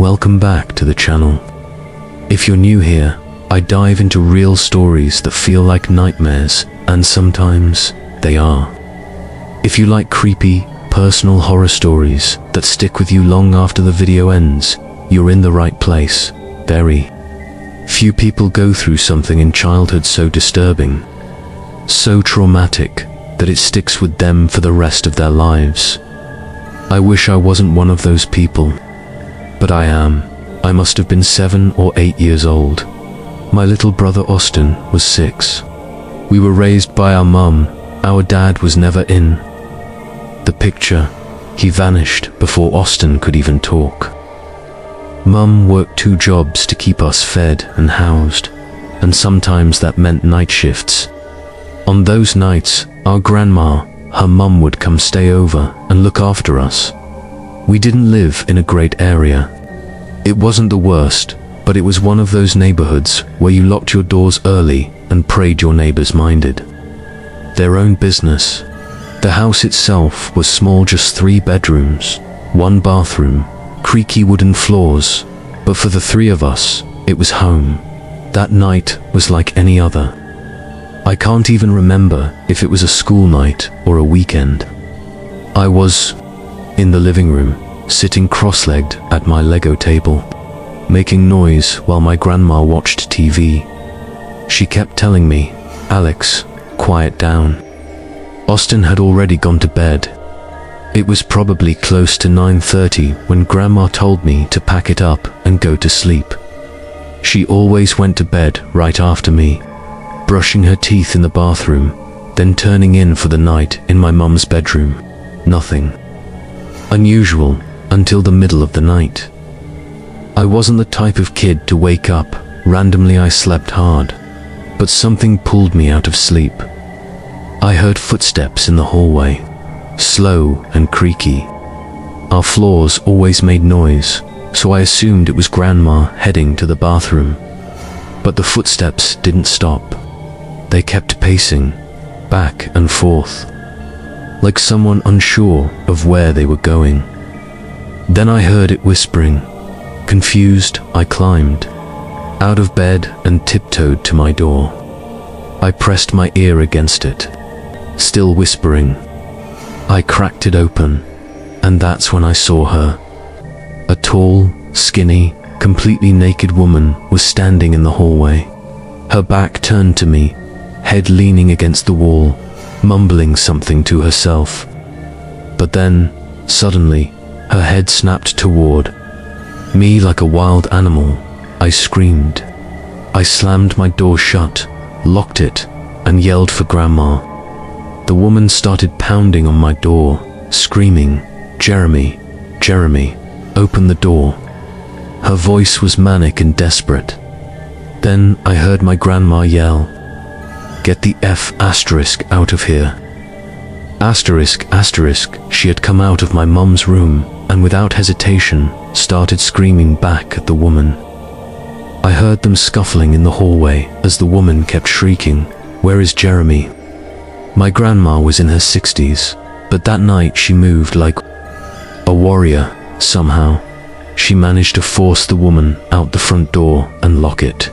welcome back to the channel. If you're new here, I dive into real stories that feel like nightmares, and sometimes they are. If you like creepy, personal horror stories that stick with you long after the video ends, you're in the right place. Very few people go through something in childhood so disturbing, so traumatic, that it sticks with them for the rest of their lives. I wish I wasn't one of those people, but I am. I must have been 7 or 8 years old. My little brother Austin was 6. We were raised by our mum. Our dad was never in the picture. He vanished before Austin could even talk. Mum worked 2 jobs to keep us fed and housed, and sometimes that meant night shifts. On those nights, our grandma, her mum, would come stay over and look after us. We didn't live in a great area. It wasn't the worst, but it was one of those neighborhoods where you locked your doors early and prayed your neighbors minded their own business. The house itself was small, just 3 bedrooms, 1 bathroom, creaky wooden floors, but for the 3 of us, it was home. That night was like any other. I can't even remember if it was a school night or a weekend. I was in the living room, sitting cross-legged at my Lego table, making noise while my grandma watched TV. She kept telling me, "Alex, quiet down." Austin had already gone to bed. It was probably close to 9:30 when Grandma told me to pack it up and go to sleep. She always went to bed right after me, brushing her teeth in the bathroom, then turning in for the night in my mum's bedroom. Nothing unusual until the middle of the night. I wasn't the type of kid to wake up randomly. I slept hard, but something pulled me out of sleep. I heard footsteps in the hallway, slow and creaky. Our floors always made noise, so I assumed it was Grandma heading to the bathroom. But the footsteps didn't stop. They kept pacing, back and forth, like someone unsure of where they were going. Then I heard it whispering. Confused, I climbed out of bed and tiptoed to my door. I pressed my ear against it, still whispering. I cracked it open, and that's when I saw her. A tall, skinny, completely naked woman was standing in the hallway. Her back turned to me, head leaning against the wall, mumbling something to herself. But then, suddenly, her head snapped toward me like a wild animal. I screamed. I slammed my door shut, locked it, and yelled for Grandma. The woman started pounding on my door, screaming, "Jeremy, Jeremy, open the door." Her voice was manic and desperate. Then I heard my grandma yell, "Get the F*** out of here." She had come out of my mum's room and without hesitation started screaming back at the woman. I heard them scuffling in the hallway as the woman kept shrieking, "Where is Jeremy?" My grandma was in her 60s, but that night she moved like a warrior. Somehow, she managed to force the woman out the front door and lock it.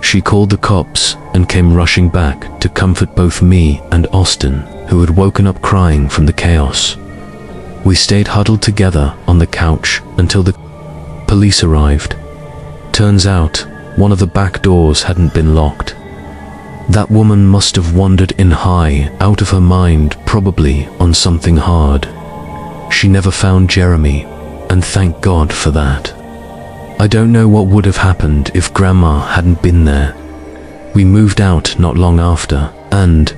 She called the cops and came rushing back to comfort both me and Austin, who had woken up crying from the chaos. We stayed huddled together on the couch until the police arrived. Turns out, one of the back doors hadn't been locked. That woman must have wandered in high, out of her mind, probably on something hard. She never found Jeremy, and thank God for that. I don't know what would have happened if Grandma hadn't been there. We moved out not long after, and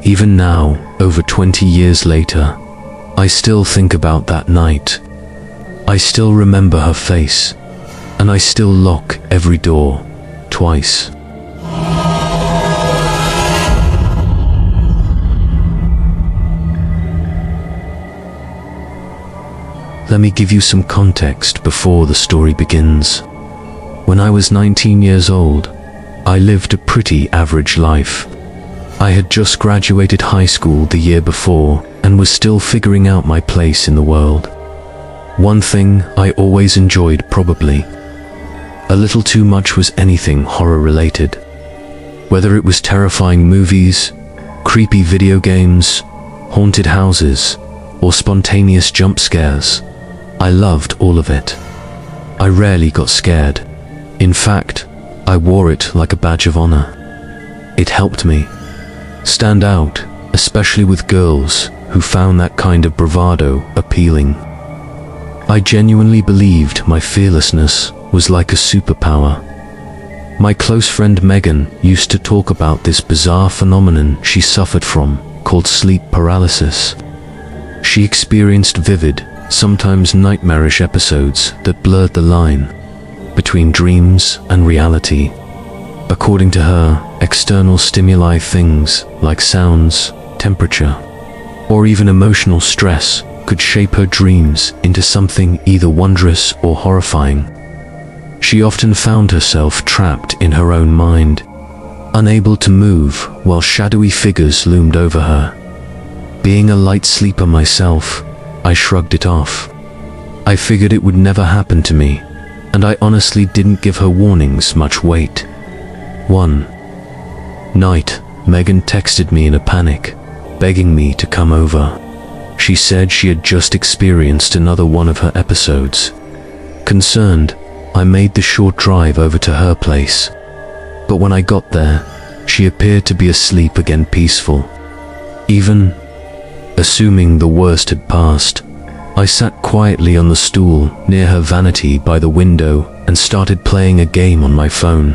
even now, over 20 years later, I still think about that night. I still remember her face, and I still lock every door, twice. Let me give you some context before the story begins. When I was 19 years old, I lived a pretty average life. I had just graduated high school the year before and was still figuring out my place in the world. One thing I always enjoyed, probably a little too much, was anything horror related. Whether it was terrifying movies, creepy video games, haunted houses, or spontaneous jump scares, I loved all of it. I rarely got scared. In fact, I wore it like a badge of honor. It helped me stand out, especially with girls who found that kind of bravado appealing. I genuinely believed my fearlessness was like a superpower. My close friend Megan used to talk about this bizarre phenomenon she suffered from, called sleep paralysis. She experienced vivid, sometimes nightmarish episodes that blurred the line between dreams and reality. According to her, external stimuli, things like sounds, temperature, or even emotional stress, could shape her dreams into something either wondrous or horrifying. She often found herself trapped in her own mind, unable to move while shadowy figures loomed over her. Being a light sleeper myself, I shrugged it off. I figured it would never happen to me, and I honestly didn't give her warnings much weight. One night, Megan texted me in a panic, begging me to come over. She said she had just experienced another one of her episodes. Concerned, I made the short drive over to her place. But when I got there, she appeared to be asleep again, peaceful. Even assuming the worst had passed, I sat quietly on the stool near her vanity by the window and started playing a game on my phone.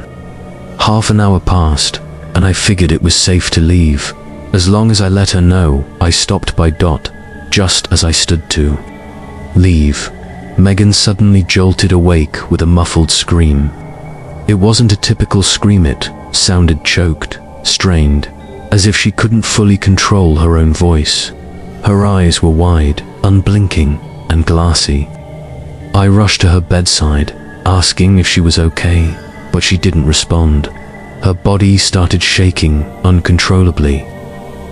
Half an hour passed, and I figured it was safe to leave. As long as I let her know I stopped by. Just as I stood to leave, Megan suddenly jolted awake with a muffled scream. It wasn't a typical scream, it sounded choked, strained, as if she couldn't fully control her own voice. Her eyes were wide, unblinking, and glassy. I rushed to her bedside, asking if she was okay, but she didn't respond. Her body started shaking uncontrollably.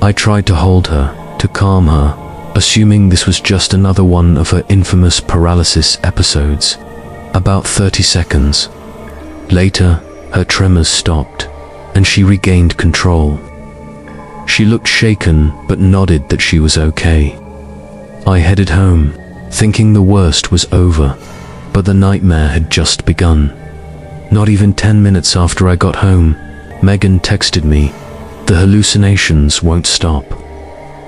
I tried to hold her, to calm her, assuming this was just another one of her infamous paralysis episodes. About 30 seconds later, her tremors stopped, and she regained control. She looked shaken, but nodded that she was okay. I headed home, thinking the worst was over, but the nightmare had just begun. Not even 10 minutes after I got home, Megan texted me, "The hallucinations won't stop."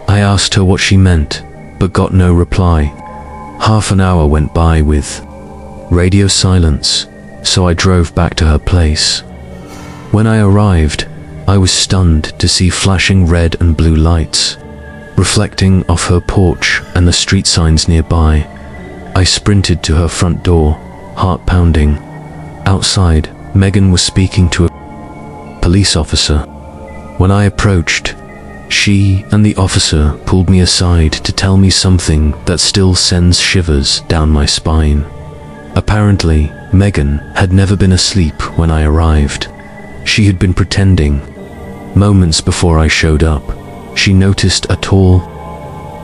I asked her what she meant, but got no reply. Half an hour went by with radio silence, so I drove back to her place. When I arrived, I was stunned to see flashing red and blue lights, reflecting off her porch and the street signs nearby. I sprinted to her front door, heart pounding. Outside, Megan was speaking to a police officer. When I approached, she and the officer pulled me aside to tell me something that still sends shivers down my spine. Apparently, Megan had never been asleep when I arrived. She had been pretending. Moments before I showed up, she noticed a tall,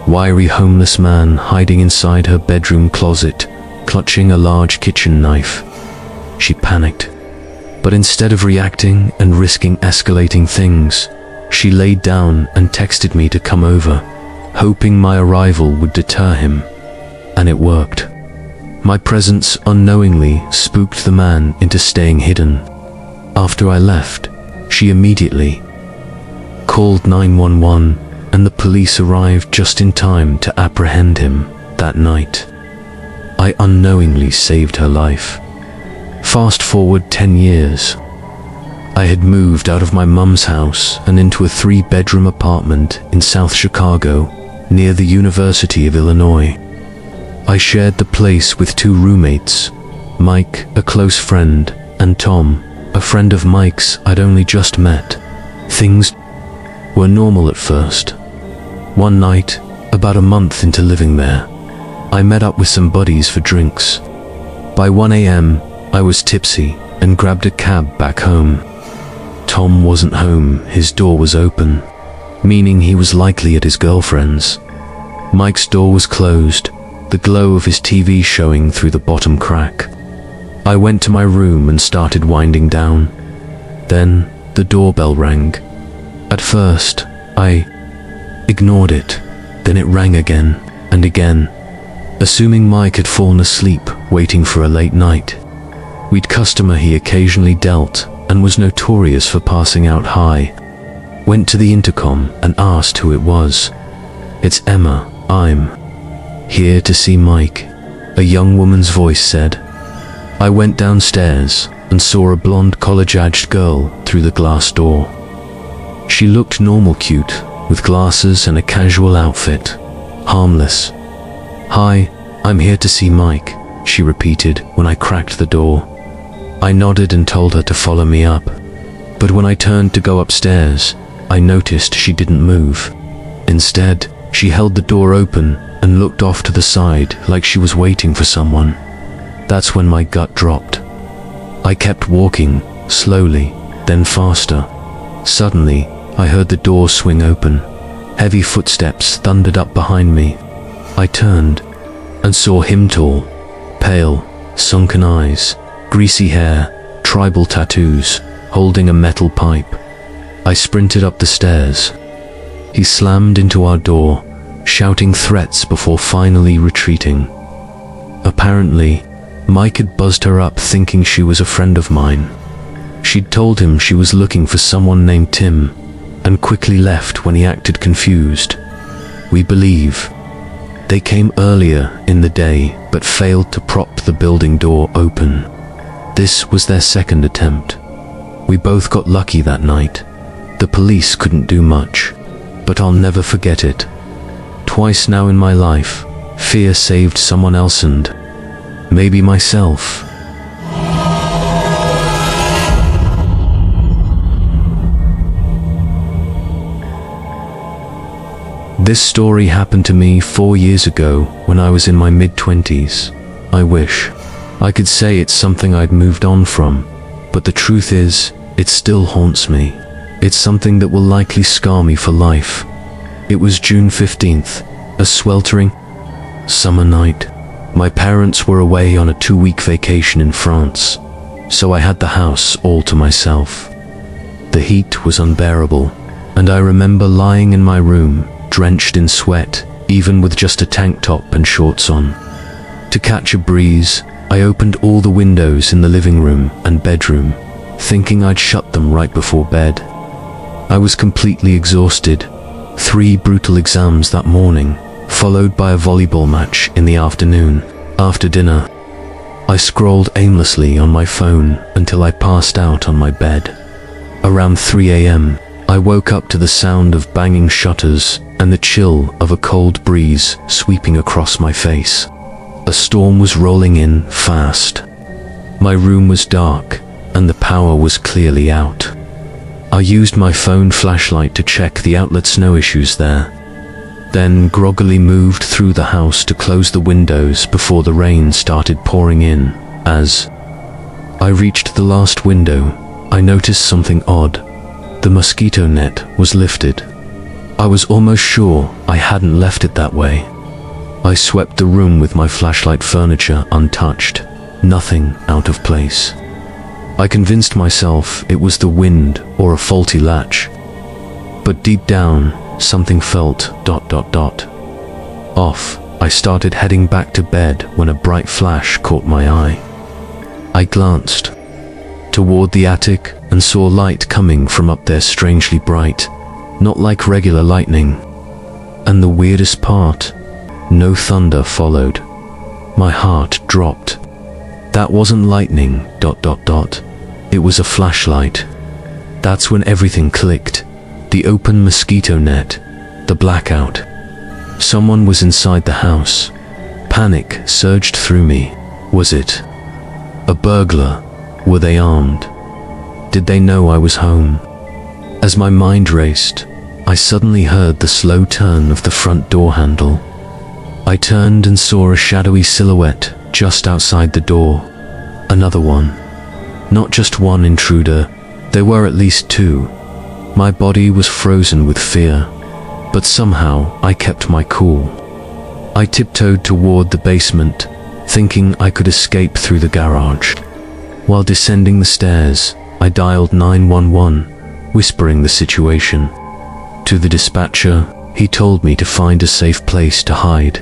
wiry homeless man hiding inside her bedroom closet, clutching a large kitchen knife. She panicked, but instead of reacting and risking escalating things, she laid down and texted me to come over, hoping my arrival would deter him. And it worked. My presence unknowingly spooked the man into staying hidden. After I left, she immediately called 911, and the police arrived just in time to apprehend him that night. I unknowingly saved her life. Fast forward 10 years. I had moved out of my mum's house and into a 3-bedroom apartment in South Chicago, near the University of Illinois. I shared the place with 2 roommates, Mike, a close friend, and Tom, a friend of Mike's I'd only just met. Things were normal at first. One night, about a month into living there, I met up with some buddies for drinks. By 1 a.m., I was tipsy and grabbed a cab back home. Tom wasn't home, his door was open, meaning he was likely at his girlfriend's. Mike's door was closed, the glow of his TV showing through the bottom crack. I went to my room and started winding down. Then the doorbell rang. At first, I ignored it. Then it rang again and again, assuming Mike had fallen asleep waiting for a late night. We'd customer he occasionally dealt and was notorious for passing out high. Went to the intercom and asked who it was. "It's Emma, I'm here to see Mike," a young woman's voice said. I went downstairs and saw a blonde college-aged girl through the glass door. She looked normal cute, with glasses and a casual outfit. Harmless. "Hi, I'm here to see Mike," she repeated when I cracked the door. I nodded and told her to follow me up. But when I turned to go upstairs, I noticed she didn't move. Instead, she held the door open and looked off to the side like she was waiting for someone. That's when my gut dropped. I kept walking, slowly, then faster. Suddenly, I heard the door swing open. Heavy footsteps thundered up behind me. I turned and saw him tall, pale, sunken eyes, greasy hair, tribal tattoos, holding a metal pipe. I sprinted up the stairs. He slammed into our door, shouting threats before finally retreating. Apparently, Mike had buzzed her up thinking she was a friend of mine. She'd told him she was looking for someone named Tim, and quickly left when he acted confused. We believe they came earlier in the day but failed to prop the building door open. This was their second attempt. We both got lucky that night. The police couldn't do much, but I'll never forget it. Twice now in my life, fear saved someone else and maybe myself. This story happened to me 4 years ago when I was in my mid-20s. I wish I could say it's something I'd moved on from, but the truth is, it still haunts me. It's something that will likely scar me for life. It was June 15th, a sweltering summer night. My parents were away on a 2-week vacation in France, so I had the house all to myself. The heat was unbearable, and I remember lying in my room, drenched in sweat, even with just a tank top and shorts on. To catch a breeze, I opened all the windows in the living room and bedroom, thinking I'd shut them right before bed. I was completely exhausted. 3 brutal exams that morning, followed by a volleyball match in the afternoon. After dinner, I scrolled aimlessly on my phone until I passed out on my bed. Around 3 a.m., I woke up to the sound of banging shutters and the chill of a cold breeze sweeping across my face. A storm was rolling in fast. My room was dark, and the power was clearly out. I used my phone flashlight to check the outlet's no issues there, then groggily moved through the house to close the windows before the rain started pouring in. As I reached the last window, I noticed something odd. The mosquito net was lifted. I was almost sure I hadn't left it that way. I swept the room with my flashlight furniture untouched, nothing out of place. I convinced myself it was the wind or a faulty latch. But deep down, something felt ... off. I started heading back to bed when a bright flash caught my eye. I glanced toward the attic and saw light coming from up there, strangely bright, not like regular lightning. And the weirdest part, no thunder followed. My heart dropped. That wasn't lightning ... It was a flashlight. That's when everything clicked. The open mosquito net, the blackout. Someone was inside the house. Panic surged through me. Was it a burglar? Were they armed? Did they know I was home? As my mind raced, I suddenly heard the slow turn of the front door handle. I turned and saw a shadowy silhouette just outside the door. Another one. Not just one intruder, there were at least 2. My body was frozen with fear, but somehow I kept my cool. I tiptoed toward the basement, thinking I could escape through the garage. While descending the stairs, I dialed 911, whispering the situation. To the dispatcher, he told me to find a safe place to hide.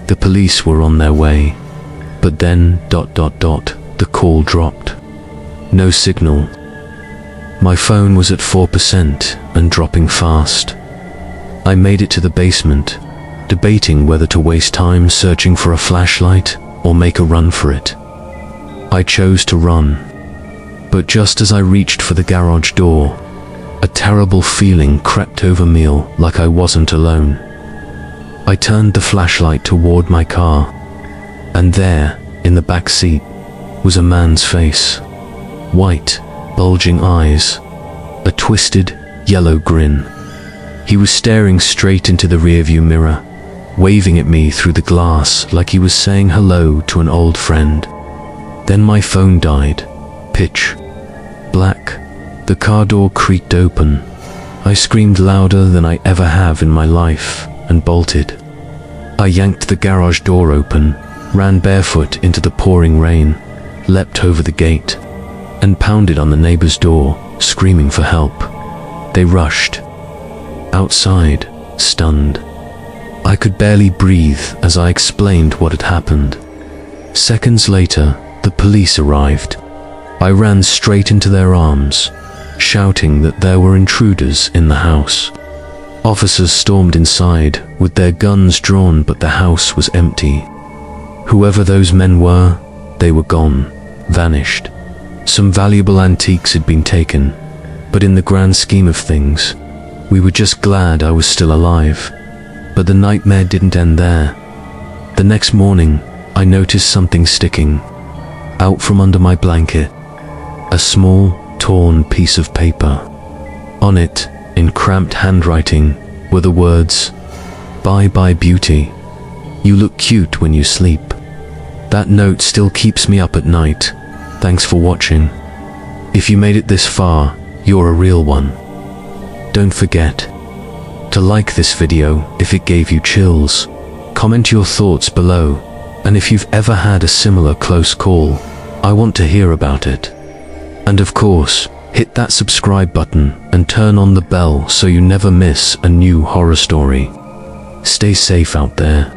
The police were on their way, but then ... the call dropped. No signal. My phone was at 4% and dropping fast. I made it to the basement, debating whether to waste time searching for a flashlight or make a run for it. I chose to run, but just as I reached for the garage door, a terrible feeling crept over me like I wasn't alone. I turned the flashlight toward my car, and there, in the back seat, was a man's face. White, bulging eyes, a twisted, yellow grin. He was staring straight into the rearview mirror, waving at me through the glass like he was saying hello to an old friend. Then my phone died. Pitch black. The car door creaked open. I screamed louder than I ever have in my life and bolted. I yanked the garage door open, ran barefoot into the pouring rain, leapt over the gate, and pounded on the neighbor's door, screaming for help. They rushed. Outside, stunned. I could barely breathe as I explained what had happened. Seconds later, the police arrived. I ran straight into their arms, shouting that there were intruders in the house. Officers stormed inside with their guns drawn, but the house was empty. Whoever those men were, they were gone, vanished. Some valuable antiques had been taken, but in the grand scheme of things, we were just glad I was still alive. But the nightmare didn't end there. The next morning, I noticed something sticking out from under my blanket. A small, torn piece of paper. On it, in cramped handwriting, were the words, "Bye-bye beauty. You look cute when you sleep." That note still keeps me up at night. Thanks for watching. If you made it this far, you're a real one. Don't forget to like this video if it gave you chills. Comment your thoughts below, and if you've ever had a similar close call, I want to hear about it. And of course, hit that subscribe button and turn on the bell so you never miss a new horror story. Stay safe out there.